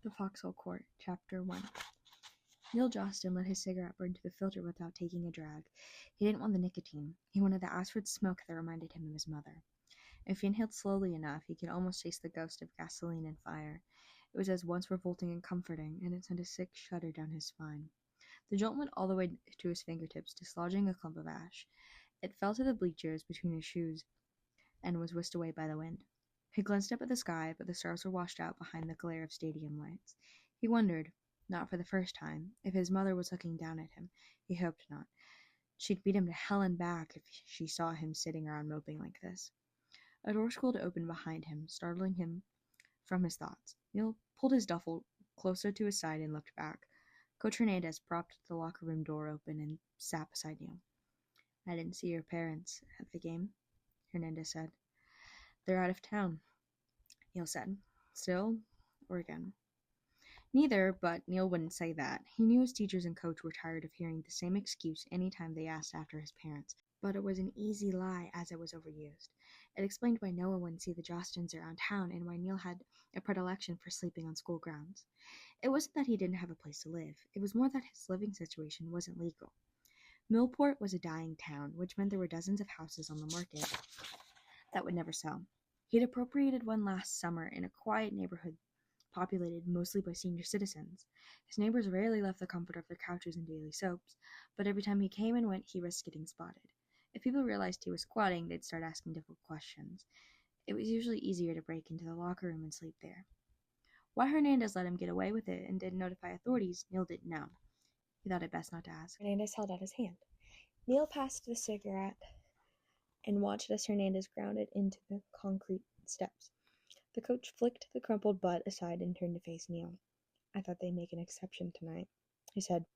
The Foxhole Court, Chapter 1. Neil Jostin let his cigarette burn to the filter without taking a drag. He didn't want the nicotine. He wanted the acrid smoke that reminded him of his mother. If he inhaled slowly enough, he could almost taste the ghost of gasoline and fire. It was as once revolting and comforting, and it sent a sick shudder down his spine. The jolt went all the way to his fingertips, dislodging a clump of ash. It fell to the bleachers between his shoes and was whisked away by the wind. He glanced up at the sky, but the stars were washed out behind the glare of stadium lights. He wondered, not for the first time, if his mother was looking down at him. He hoped not. She'd beat him to hell and back if she saw him sitting around moping like this. A door schooled open behind him, startling him from his thoughts. Neil pulled his duffel closer to his side and looked back. Coach Hernandez propped the locker room door open and sat beside Neil. "I didn't see your parents at the game," Hernandez said. "They're out of town," Neil said. "Still, or again?" Neither, but Neil wouldn't say that. He knew his teachers and coach were tired of hearing the same excuse any time they asked after his parents, but it was an easy lie as it was overused. It explained why no one wouldn't see the Jostins around town and why Neil had a predilection for sleeping on school grounds. It wasn't that he didn't have a place to live. It was more that his living situation wasn't legal. Millport was a dying town, which meant there were dozens of houses on the market that would never sell. He'd appropriated one last summer in a quiet neighborhood populated mostly by senior citizens. His neighbors rarely left the comfort of their couches and daily soaps, but every time he came and went, he risked getting spotted. If people realized he was squatting, they'd start asking difficult questions. It was usually easier to break into the locker room and sleep there. Why Hernandez let him get away with it and didn't notify authorities, Neil didn't know. He thought it best not to ask. Hernandez held out his hand. Neil passed the cigarette and watched as Hernandez grounded into the concrete steps. The coach flicked the crumpled butt aside and turned to face Neil. "I thought they'd make an exception tonight," he said.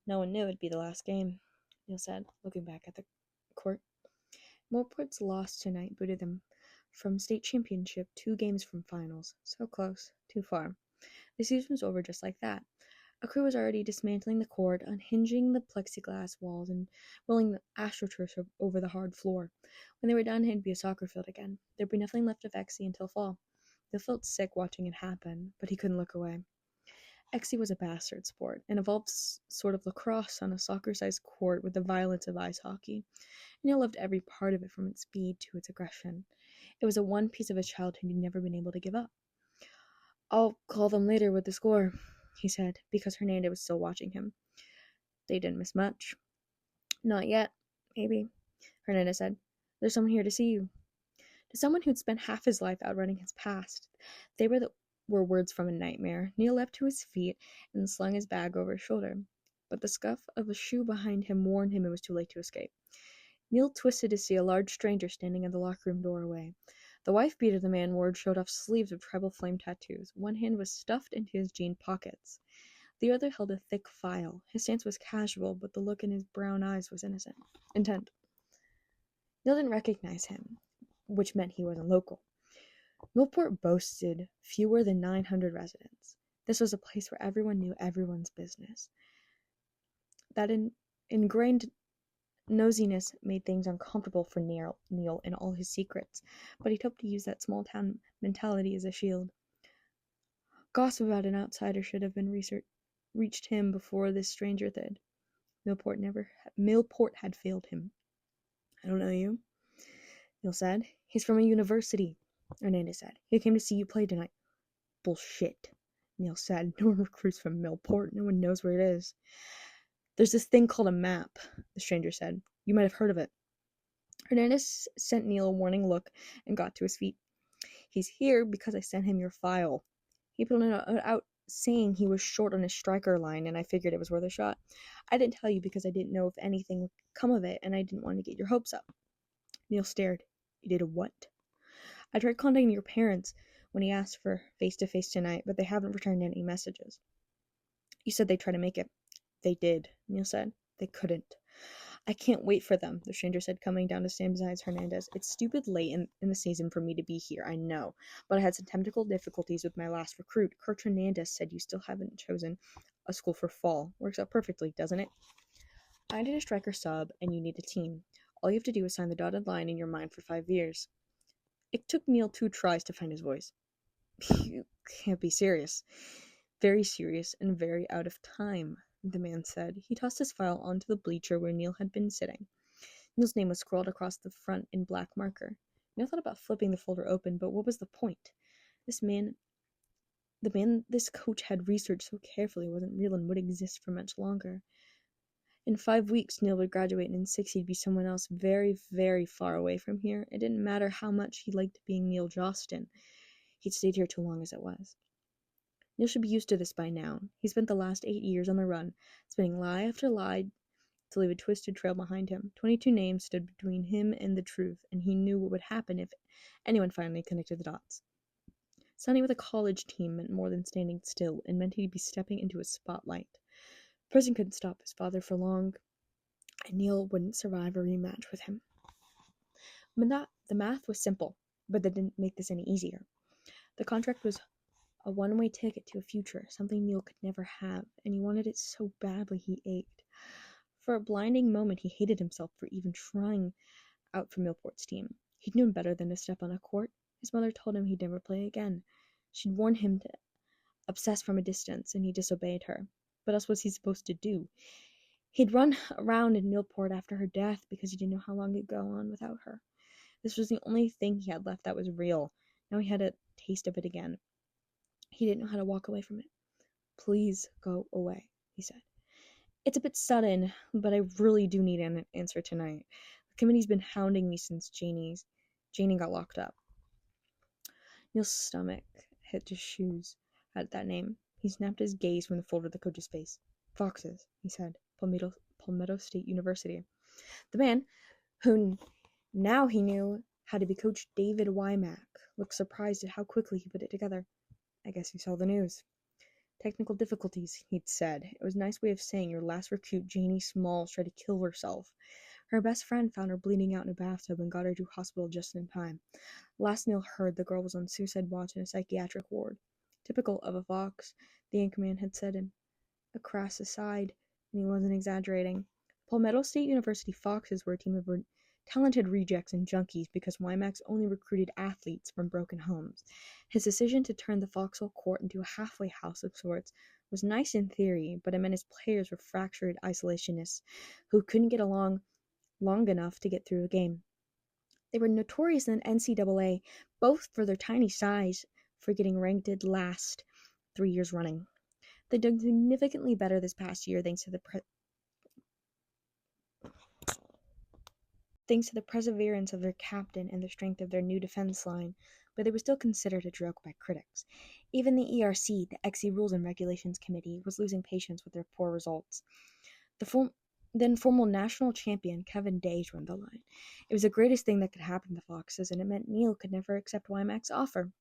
"No one knew it'd be the last game," Neil said, looking back at the court. Millport's loss tonight booted them from state championship 2 games from finals. So close, too far. The season was over just like that. A crew was already dismantling the court, unhinging the plexiglass walls, and rolling the astroturf over the hard floor. When they were done, it'd be a soccer field again. There'd be nothing left of Exie until fall. He felt sick watching it happen, but he couldn't look away. Exie was a bastard sport, an evolved sort of lacrosse on a soccer-sized court with the violence of ice hockey. Neil loved every part of it, from its speed to its aggression. It was a one piece of his childhood he'd never been able to give up. "I'll call them later with the score," he said, because Hernandez was still watching him. "They didn't miss much." "Not yet, maybe," Hernandez said. "There's someone here to see you." To someone who'd spent half his life outrunning his past, they were words from a nightmare. Neil leapt to his feet and slung his bag over his shoulder, but the scuff of a shoe behind him warned him it was too late to escape. Neil twisted to see a large stranger standing at the locker room doorway. The wife beater the man wore showed off sleeves of tribal flame tattoos. One hand was stuffed into his jean pockets. The other held a thick file. His stance was casual, but the look in his brown eyes was intent. Neil didn't recognize him, which meant he wasn't local. Millport boasted fewer than 900 residents. This was a place where everyone knew everyone's business. That ingrained nosiness made things uncomfortable for Neil and all his secrets, but he'd hoped to use that small-town mentality as a shield. Gossip about an outsider should have been reached him before this stranger did. Millport had failed him. "I don't know you," Neil said. "He's from a university," Hernandez said. "He came to see you play tonight." "Bullshit," Neil said. "No one recruits from Millport. No one knows where it is." "There's this thing called a map," the stranger said. "You might have heard of it." Hernandez sent Neil a warning look and got to his feet. "He's here because I sent him your file." He put it out saying he was short on his striker line, and I figured it was worth a shot. "I didn't tell you because I didn't know if anything would come of it, and I didn't want to get your hopes up." Neil stared. "You did a what?" "I tried contacting your parents when he asked for face-to-face tonight, but they haven't returned any messages." "You said they'd try to make it." "They did," Neil said. "They couldn't." "I can't wait for them," the stranger said, coming down to stand beside Hernandez. "It's stupid late in the season for me to be here, I know, but I had some technical difficulties with my last recruit. Coach Hernandez said you still haven't chosen a school for fall. Works out perfectly, doesn't it? I need a striker sub, and you need a team. All you have to do is sign the dotted line in your mind for 5 years. It took Neil 2 tries to find his voice. "You can't be serious." Very serious and very out of time, the man said. He tossed his file onto the bleacher where Neil had been sitting. Neil's name was scrawled across the front in black marker. Neil thought about flipping the folder open, but what was the point? The man this coach had researched so carefully wasn't real and wouldn't exist for much longer. In 5 weeks, Neil would graduate, and in 6 he'd be someone else very, very far away from here. It didn't matter how much he liked being Neil Jostin. He'd stayed here too long as it was. Neil should be used to this by now. He spent the last 8 years on the run, spinning lie after lie to leave a twisted trail behind him. 22 names stood between him and the truth, and he knew what would happen if anyone finally connected the dots. Signing with a college team meant more than standing still. It meant he'd be stepping into a spotlight. Prison couldn't stop his father for long, and Neil wouldn't survive a rematch with him. The math was simple, but that didn't make this any easier. The contract was a one-way ticket to a future, something Neil could never have, and he wanted it so badly he ached. For a blinding moment, he hated himself for even trying out for Millport's team. He'd known better than to step on a court. His mother told him he'd never play again. She'd warned him to obsess from a distance, and he disobeyed her. What else was he supposed to do? He'd run around in Millport after her death because he didn't know how long he'd go on without her. This was the only thing he had left that was real. Now he had a taste of it again. He didn't know how to walk away from it. Please go away, he said. It's a bit sudden, but I really do need an answer tonight. The committee's been hounding me since Janie got locked up. Neil's stomach hit his shoes at that name. He snapped his gaze from the folder of the coach's face. Foxes, he said. Palmetto State University. The man, who now he knew had to be Coach David Wymack, looked surprised at how quickly he put it together. I guess you saw the news. Technical difficulties, he'd said. It was a nice way of saying your last recruit, Janie Smalls, tried to kill herself. Her best friend found her bleeding out in a bathtub and got her to hospital just in time. Last Neil heard, the girl was on suicide watch in a psychiatric ward. Typical of a Fox, the Anchorman had said in a crass aside, and he wasn't exaggerating. Palmetto State University Foxes were a team of talented rejects and junkies because Wymax only recruited athletes from broken homes. His decision to turn the Foxhole court into a halfway house of sorts was nice in theory, but it meant his players were fractured isolationists who couldn't get along long enough to get through a game. They were notorious in NCAA, both for their tiny size, for getting ranked dead last 3 years running. They did significantly better this past year thanks to the perseverance of their captain and the strength of their new defense line, but they were still considered a joke by critics. Even the ERC, the XC Rules and Regulations Committee, was losing patience with their poor results. The then former national champion Kevin Day joined the line. It was the greatest thing that could happen to the Foxes, and it meant Neil could never accept Wymack's offer.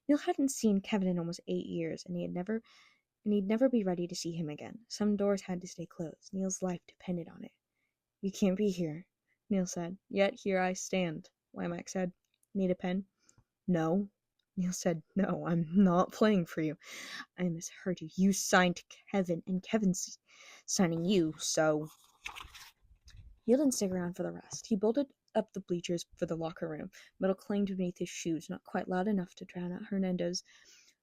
Neil hadn't seen Kevin in almost 8 years, and he'd never be ready to see him again. Some doors had to stay closed. Neil's life depended on it. You can't be here, Neil said. Yet here I stand, Wymack said. Need a pen? No. Neil said, no, I'm not playing for you. I misheard you. You signed Kevin, and Kevin's signing you, so... Neil didn't stick around for the rest. He bolted up the bleachers for the locker room. Metal clanged beneath his shoes, not quite loud enough to drown out Hernando's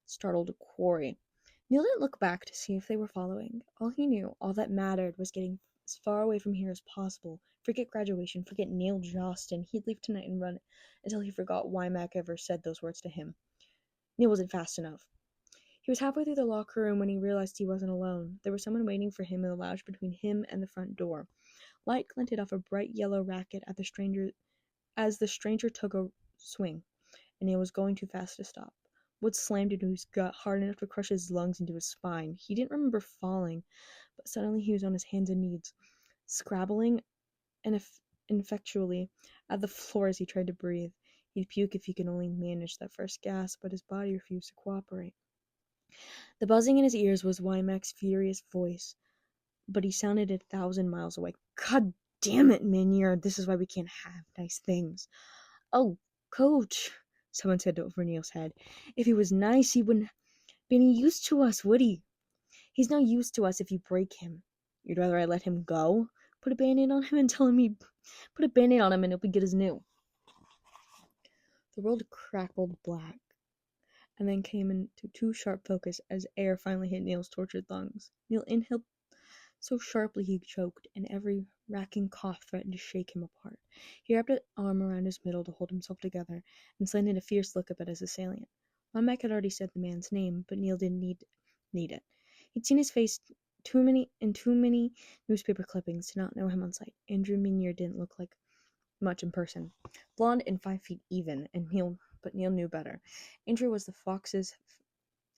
startled quarry. Neil didn't look back to see if they were following. All he knew, all that mattered, was getting as far away from here as possible. Forget graduation, forget Neil Jostin. He'd leave tonight and run until he forgot Wymack ever said those words to him. Neil wasn't fast enough. He was halfway through the locker room when he realized he wasn't alone. There was someone waiting for him in the lounge between him and the front door. Light glinted off a bright yellow racket at as the stranger took a swing, and Neil was going too fast to stop. Wood slammed into his gut hard enough to crush his lungs into his spine. He didn't remember falling, but suddenly he was on his hands and knees, scrabbling ineffectually at the floor as he tried to breathe. He'd puke if he could only manage that first gasp, but his body refused to cooperate. The buzzing in his ears was Wymack's furious voice, but he sounded 1,000 miles away. God damn it, Minier, this is why we can't have nice things. Oh, Coach, someone said over Neil's head. If he was nice, he wouldn't be any use to us, would he? He's no use to us if you break him. You'd rather I let him go? Put a band-aid on him and tell him put a band-aid on him and he'll be good as new. The world crackled black and then came into too sharp focus as air finally hit Neil's tortured lungs. Neil inhaled so sharply he choked, and every racking cough threatened to shake him apart. He wrapped an arm around his middle to hold himself together, and slanted a fierce look up at his assailant. Womack had already said the man's name, but Neil didn't need it. He'd seen his face too many newspaper clippings to not know him on sight. Andrew Minier didn't look like much in person. Blonde and 5 feet even, but Neil knew better. Andrew was the Foxes'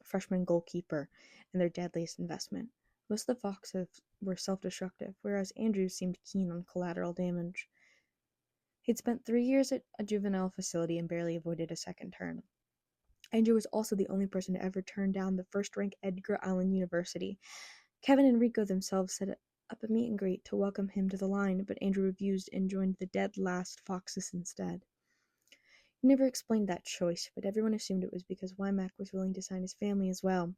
freshman goalkeeper and their deadliest investment. Most of the Foxes were self-destructive, whereas Andrew seemed keen on collateral damage. He'd spent 3 years at a juvenile facility and barely avoided a second term. Andrew was also the only person to ever turn down the first-ranked Edgar Allan University. Kevin and Rico themselves set up a meet and greet to welcome him to the line, but Andrew refused and joined the dead last Foxes instead. He never explained that choice, but everyone assumed it was because Wymack was willing to sign his family as well.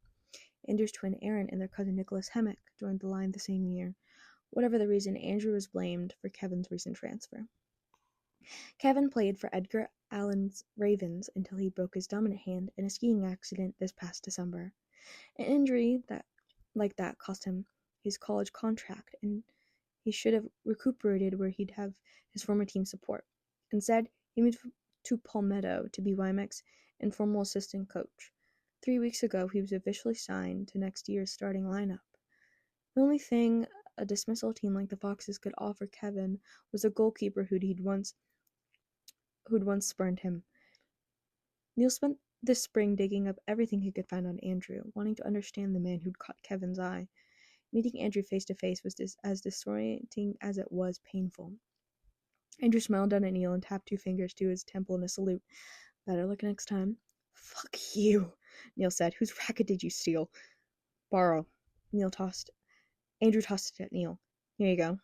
Andrew's twin Aaron and their cousin Nicholas Hemmick joined the line the same year. Whatever the reason, Andrew was blamed for Kevin's recent transfer. Kevin played for Edgar Allan's Ravens until he broke his dominant hand in a skiing accident this past December. An injury like that cost him his college contract, and he should have recuperated where he'd have his former team support. Instead, he moved to Palmetto to be Wymack's informal assistant coach. 3 weeks ago, he was officially signed to next year's starting lineup. The only thing a dismissal team like the Foxes could offer Kevin was a goalkeeper who'd once spurned him. Neil spent this spring digging up everything he could find on Andrew, wanting to understand the man who'd caught Kevin's eye. Meeting Andrew face to face was as disorienting as it was painful. Andrew smiled down at Neil and tapped 2 fingers to his temple in a salute. Better luck next time. Fuck you, Neil said. Whose racket did you steal? Borrow. Andrew tossed it at Neil. Here you go.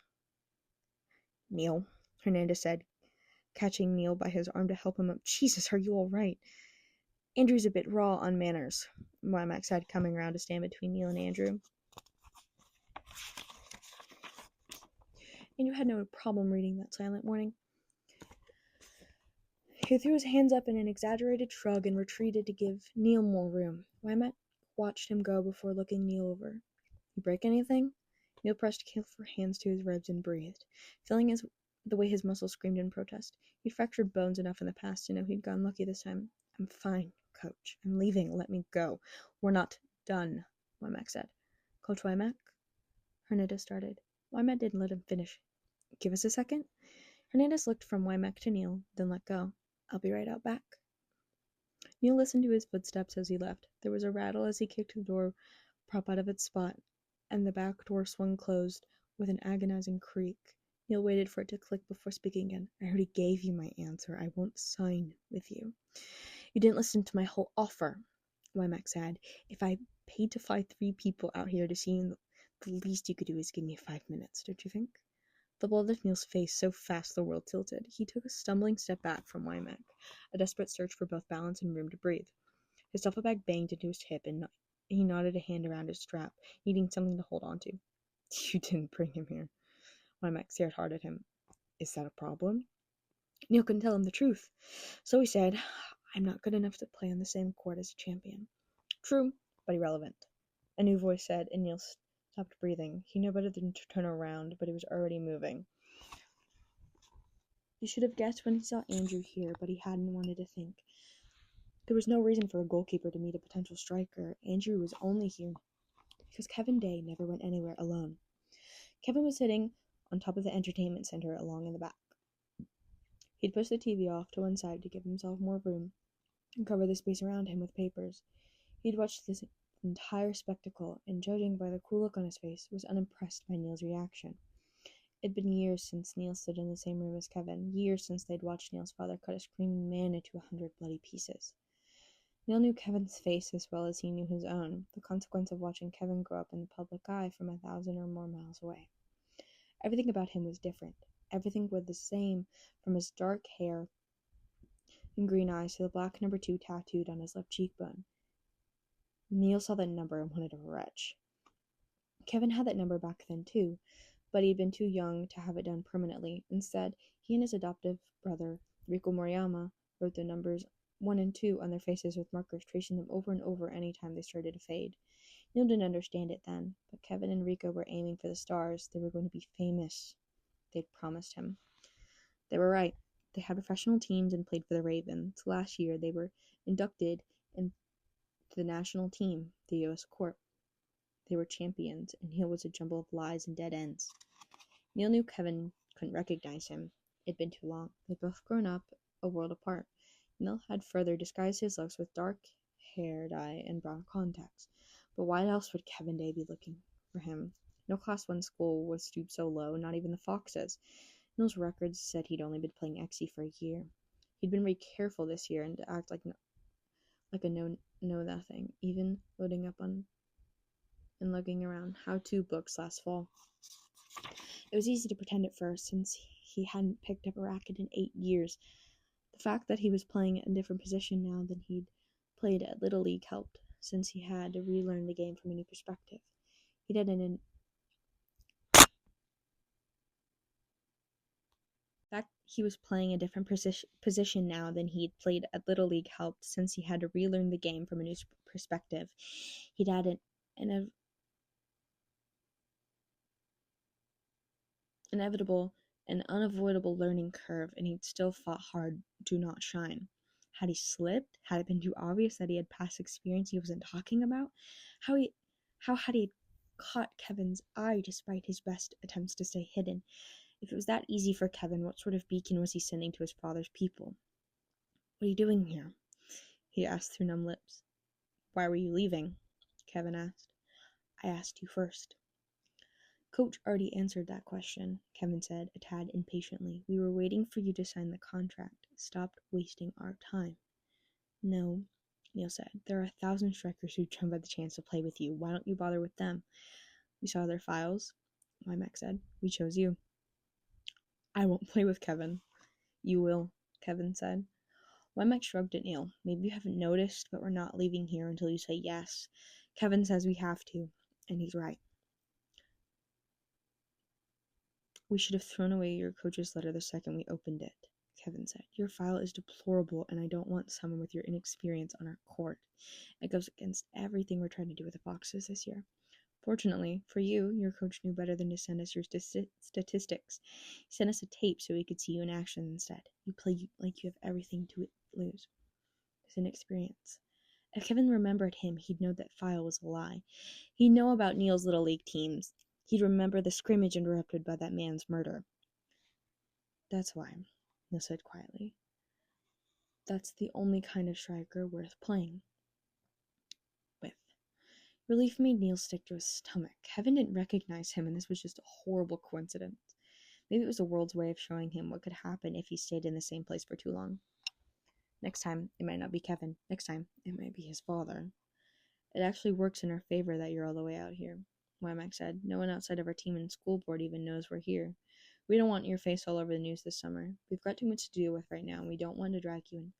Neil, Hernandez said, catching Neil by his arm to help him up. Jesus, are you all right? Andrew's a bit raw on manners, Wymack said, coming around to stand between Neil and Andrew. Andrew had no problem reading that silent warning. He threw his hands up in an exaggerated shrug and retreated to give Neil more room. Wymack watched him go before looking Neil over. You break anything? Neil pressed careful hands to his ribs and breathed, feeling the way his muscles screamed in protest. He'd fractured bones enough in the past to know he'd gone lucky this time. I'm fine, Coach. I'm leaving. Let me go. We're not done, Wymack said. Coach Wymack? Hernandez started. Wymack didn't let him finish. Give us a second? Hernandez looked from Wymack to Neil, then let go. I'll be right out back. Neil listened to his footsteps as he left. There was a rattle as he kicked the door prop out of its spot, and the back door swung closed with an agonizing creak. Neil waited for it to click before speaking again. I already gave you my answer. I won't sign with you. You didn't listen to my whole offer, Wymack said. If I paid to fly 3 people out here to see you, the least you could do is give me 5 minutes, don't you think? The blood left Neil's face so fast the world tilted. He took a stumbling step back from Wymack, a desperate search for both balance and room to breathe. His duffel bag banged into his hip, and he knotted a hand around his strap, needing something to hold on to. You didn't bring him here. Wymack stared hard at him. Is that a problem? Neil couldn't tell him the truth. So he said, I'm not good enough to play on the same court as a champion. True, but irrelevant. A new voice said, and Neil stopped breathing. He knew better than to turn around, but he was already moving. He should have guessed when he saw Andrew here, but he hadn't wanted to think. There was no reason for a goalkeeper to meet a potential striker. Andrew was only here because Kevin Day never went anywhere alone. Kevin was sitting on top of the entertainment center along in the back. He'd pushed the TV off to one side to give himself more room and cover the space around him with papers. He'd watched this entire spectacle, and judging by the cool look on his face, was unimpressed by Neil's reaction. It'd been years since Neil stood in the same room as Kevin, years since they'd watched Neil's father cut a screaming man into 100 bloody pieces. Neil knew Kevin's face as well as he knew his own, the consequence of watching Kevin grow up in the public eye from 1,000 or more miles away. Everything about him was different. Everything was the same, from his dark hair and green eyes to the black number 2 tattooed on his left cheekbone. Neil saw that number and wanted to retch. Kevin had that number back then too, but he'd been too young to have it done permanently. Instead, he and his adoptive brother, Rico Moriyama, wrote the numbers 1 and 2 on their faces with markers, tracing them over and over any time they started to fade. Neil didn't understand it then, but Kevin and Rico were aiming for the stars. They were going to be famous. They'd promised him. They were right. They had professional teams and played for the Ravens. Last year, they were inducted into the national team, the U.S. Corps. They were champions, and Neil was a jumble of lies and dead ends. Neil knew Kevin couldn't recognize him. It'd been too long. They'd both grown up, a world apart. Neil had further disguised his looks with dark hair dye and brown contacts. But why else would Kevin Day be looking for him? No Class 1 school was stooped so low, not even the Foxes. Neil's records said he'd only been playing XE for a year. He'd been very careful this year and to act like a know-nothing, even loading up on and lugging around how-to books last fall. It was easy to pretend at first, since he hadn't picked up a racket in 8 years. The fact that he was playing a different position now than he'd played at Little League helped, since he had to relearn the game from a new perspective. He had an fact he was playing a different position now than he'd played at Little League helped, since he had to relearn the game from a new perspective. He'd had an inevitable and unavoidable learning curve, and he'd still fought hard to not shine. Had he slipped? Had it been too obvious that he had past experience he wasn't talking about? How had he caught Kevin's eye despite his best attempts to stay hidden? If it was that easy for Kevin, what sort of beacon was he sending to his father's people? "What are you doing here?" he asked through numb lips. "Why were you leaving?" Kevin asked. "I asked you first." "Coach already answered that question," Kevin said, a tad impatiently. "We were waiting for you to sign the contract. Stop wasting our time." "No," Neil said. "There are 1,000 strikers who jump at the chance to play with you. Why don't you bother with them?" "We saw their files," Wymack said. "We chose you." "I won't play with Kevin." "You will," Kevin said. Wymack shrugged at Neil. "Maybe you haven't noticed, but we're not leaving here until you say yes. Kevin says we have to, and he's right." "We should have thrown away your coach's letter the second we opened it," Kevin said. "Your file is deplorable, and I don't want someone with your inexperience on our court. It goes against everything we're trying to do with the Foxes this year. Fortunately for you, your coach knew better than to send us your statistics. He sent us a tape so we could see you in action instead. You play like you have everything to lose. His inexperience." If Kevin remembered him, he'd know that file was a lie. He'd know about Neil's Little League teams. He'd remember the scrimmage interrupted by that man's murder. "That's why," Neil said quietly. "That's the only kind of striker worth playing with." Relief made Neil stick to his stomach. Kevin didn't recognize him, and this was just a horrible coincidence. Maybe it was the world's way of showing him what could happen if he stayed in the same place for too long. Next time, it might not be Kevin. Next time, it might be his father. "It actually works in our favor that you're all the way out here," Wymack said. "No one outside of our team and school board even knows we're here. We don't want your face all over the news this summer. We've got too much to deal with right now, and we don't want to drag you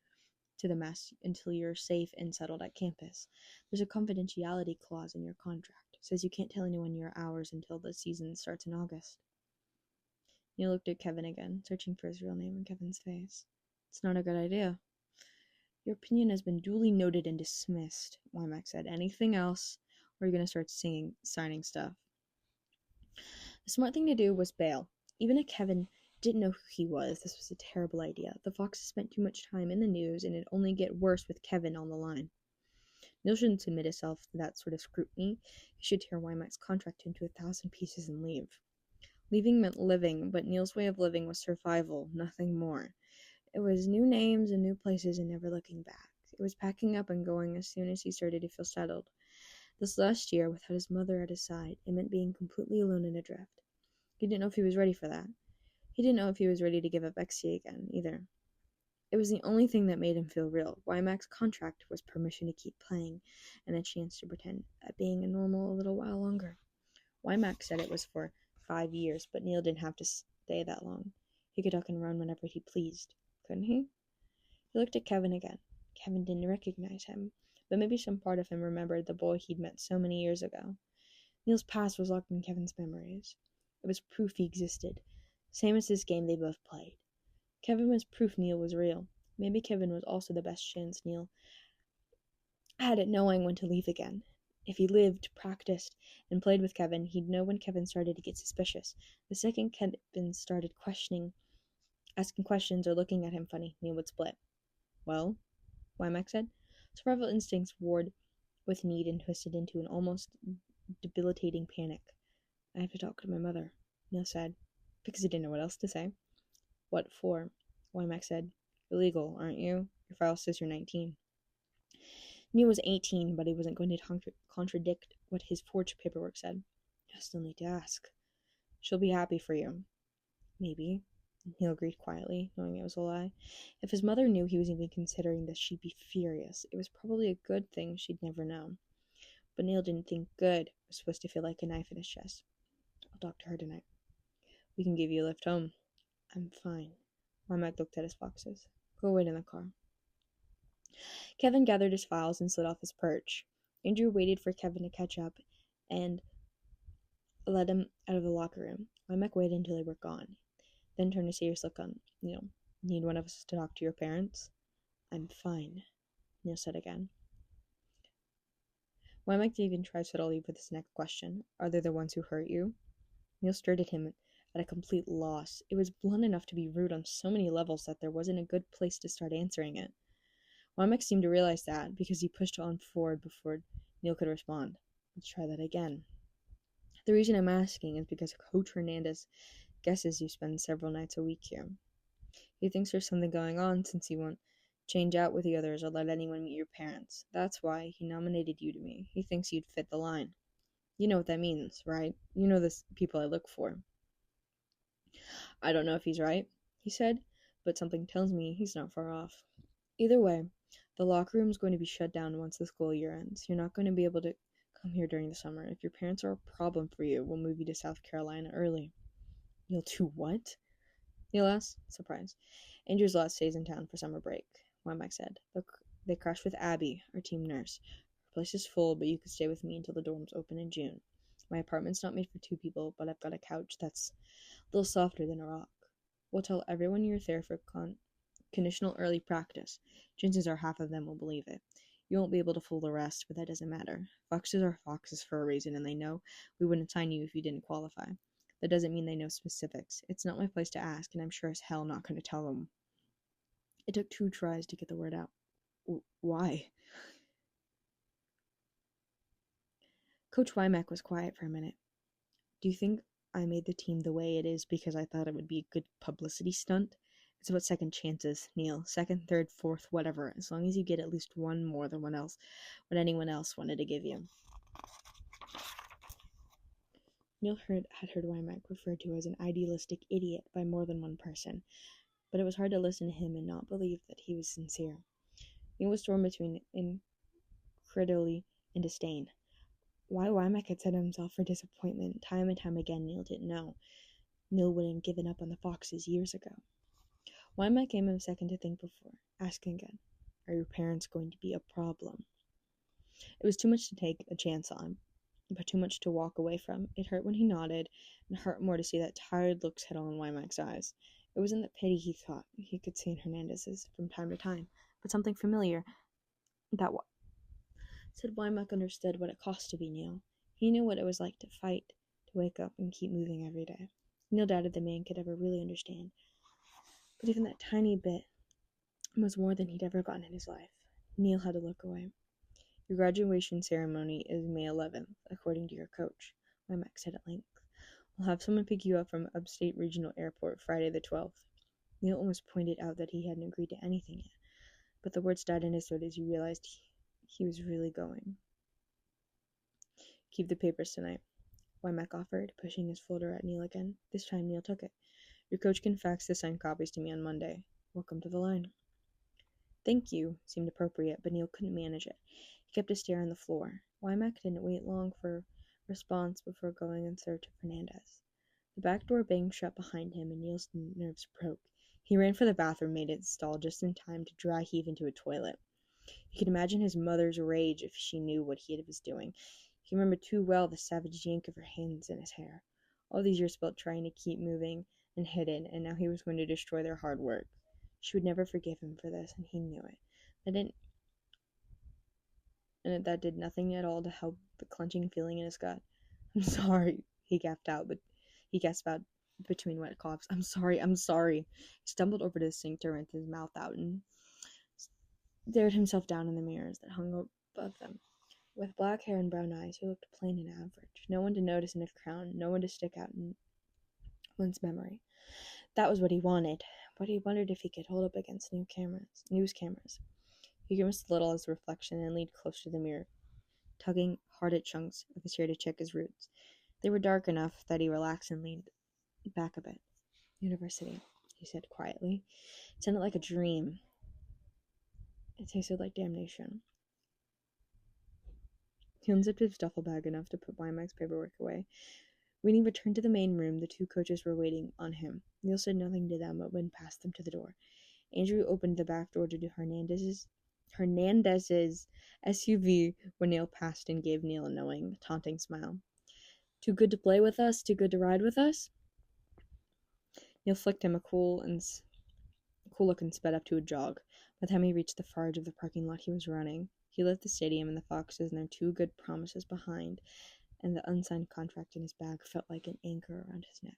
into the mess until you're safe and settled at campus. There's a confidentiality clause in your contract. It says you can't tell anyone your hours until the season starts in August." Neil looked at Kevin again, searching for his real name in Kevin's face. "It's not a good idea." "Your opinion has been duly noted and dismissed," Wymack said. "Anything else, or are you going to start signing stuff?" The smart thing to do was bail. Even if Kevin didn't know who he was, this was a terrible idea. The Foxes spent too much time in the news, and it'd only get worse with Kevin on the line. Neil shouldn't submit himself to that sort of scrutiny. He should tear Wymack's contract into 1,000 pieces and leave. Leaving meant living, but Neil's way of living was survival, nothing more. It was new names and new places and never looking back. It was packing up and going as soon as he started to feel settled. This last year, without his mother at his side, it meant being completely alone and adrift. He didn't know if he was ready for that. He didn't know if he was ready to give up XC again, either. It was the only thing that made him feel real. Wymack's contract was permission to keep playing, and a chance to pretend at being normal a little while longer. Wymack said it was for 5 years, but Neil didn't have to stay that long. He could duck and run whenever he pleased, couldn't he? He looked at Kevin again. Kevin didn't recognize him, but maybe some part of him remembered the boy he'd met so many years ago. Neil's past was locked in Kevin's memories. It was proof he existed, same as this game they both played. Kevin was proof Neil was real. Maybe Kevin was also the best chance Neil had at knowing when to leave again. If he lived, practiced, and played with Kevin, he'd know when Kevin started to get suspicious. The second Kevin started asking questions, or looking at him funny, Neil would split. Well, Wymack said. Survival instincts warred with need and twisted into an almost debilitating panic. I have to talk to my mother, Neil said, because he didn't know what else to say. What for? Wymack said. You're legal, aren't you? Your file says you're 19. Neil was 18, but he wasn't going to contradict what his forged paperwork said. I still need to ask. She'll be happy for you. Maybe, Neil agreed quietly, knowing it was a lie. If his mother knew he was even considering this, she'd be furious. It was probably a good thing she'd never known. But Neil didn't think good was supposed to feel like a knife in his chest. I'll talk to her tonight. We can give you a lift home. I'm fine. Wymack looked at his foxes. Go wait in the car. Kevin gathered his files and slid off his perch. Andrew waited for Kevin to catch up and led him out of the locker room. Wymack waited until they were gone, then turned a serious look on Neil. Need one of us to talk to your parents? I'm fine, Neil said again. Wymack didn't even try subtly with his next question. Are they the ones who hurt you? Neil stared at him at a complete loss. It was blunt enough to be rude on so many levels that there wasn't a good place to start answering it. Wymack seemed to realize that, because he pushed on forward before Neil could respond. Let's try that again. The reason I'm asking is because Coach Hernandez guesses you spend several nights a week here. He thinks there's something going on since you won't change out with the others or let anyone meet your parents. That's why he nominated you to me. He thinks you'd fit the line. You know what that means, right? You know the people I look for. I don't know if he's right, he said, but something tells me he's not far off. Either way, the locker room's going to be shut down once the school year ends. You're not going to be able to come here during the summer. If your parents are a problem for you, we'll move you to South Carolina early. You'll do what? Neil asked, surprised. Andrew's lot stays in town for summer break, Wymack said. They crashed with Abby, our team nurse. Her place is full, but you could stay with me until the dorms open in June. My apartment's not made for 2 people, but I've got a couch that's a little softer than a rock. We'll tell everyone you're there for conditional early practice. Chances are half of them will believe it. You won't be able to fool the rest, but that doesn't matter. Foxes are foxes for a reason, and they know we wouldn't sign you if you didn't qualify. That doesn't mean they know specifics. It's not my place to ask, and I'm sure as hell not going to tell them. It took 2 tries to get the word out. Why? Coach Wymack was quiet for a minute. Do you think I made the team the way it is because I thought it would be a good publicity stunt? It's about second chances, Neil. Second, third, fourth, whatever. As long as you get at least one more than what anyone else wanted to give you. Neil had heard Wymack referred to as an idealistic idiot by more than one person, but it was hard to listen to him and not believe that he was sincere. Neil was torn between incredulity and disdain. Why Wymack had set himself for disappointment time and time again, Neil didn't know. Neil wouldn't have given up on the Foxes years ago. Wymack gave him a second to think before asking again, are your parents going to be a problem? It was too much to take a chance on, but too much to walk away from. It hurt when he nodded, and hurt more to see that tired look settle on Wymack's eyes. It wasn't the pity he thought he could see in Hernandez's from time to time, but something familiar that said Wymack understood what it cost to be Neil. He knew what it was like to fight, to wake up and keep moving every day. Neil doubted the man could ever really understand, but even that tiny bit was more than he'd ever gotten in his life. Neil had to look away. Your graduation ceremony is May 11th, according to your coach, Wymack said at length. We'll have someone pick you up from Upstate Regional Airport Friday the 12th. Neil almost pointed out that he hadn't agreed to anything yet, but the words died in his throat as he realized he was really going. Keep the papers tonight, Wymack offered, pushing his folder at Neil again. This time Neil took it. Your coach can fax the signed copies to me on Monday. Welcome to the line. Thank you seemed appropriate, but Neil couldn't manage it. He kept his stare on the floor. Wymack didn't wait long for a response before going in search of Hernandez. The back door banged shut behind him, and Neil's nerves broke. He ran for the bathroom, made it stall just in time to dry heave into a toilet. He could imagine his mother's rage if she knew what he was doing. He remembered too well the savage yank of her hands in his hair. All these years spent trying to keep moving and hidden, and now he was going to destroy their hard work. She would never forgive him for this, and he knew it. That did nothing at all to help the clenching feeling in his gut. I'm sorry, he gasped out between wet coughs. I'm sorry. He stumbled over to the sink to rinse his mouth out and stared himself down in the mirrors that hung above them. With black hair and brown eyes, he looked plain and average. No one to notice in a crowd, no one to stick out in one's memory. That was what he wanted, but he wondered if he could hold up against news cameras. He grimaced a little as the reflection and leaned close to the mirror, tugging hard at chunks of his hair to check his roots. They were dark enough that he relaxed and leaned back a bit. University, he said quietly. It sounded like a dream. It tasted like damnation. He unzipped his duffel bag enough to put Wymack's paperwork away. When he returned to the main room, the two coaches were waiting on him. Neil said nothing to them, but went past them to the door. Andrew opened the back door to Hernandez's SUV when Neil passed and gave Neil a knowing, taunting smile. Too good to play with us? Too good to ride with us? Neil flicked him a cool look and sped up to a jog. By the time he reached the far edge of the parking lot, he was running. He left the stadium and the Foxes and their 2 good promises behind, and the unsigned contract in his bag felt like an anchor around his neck.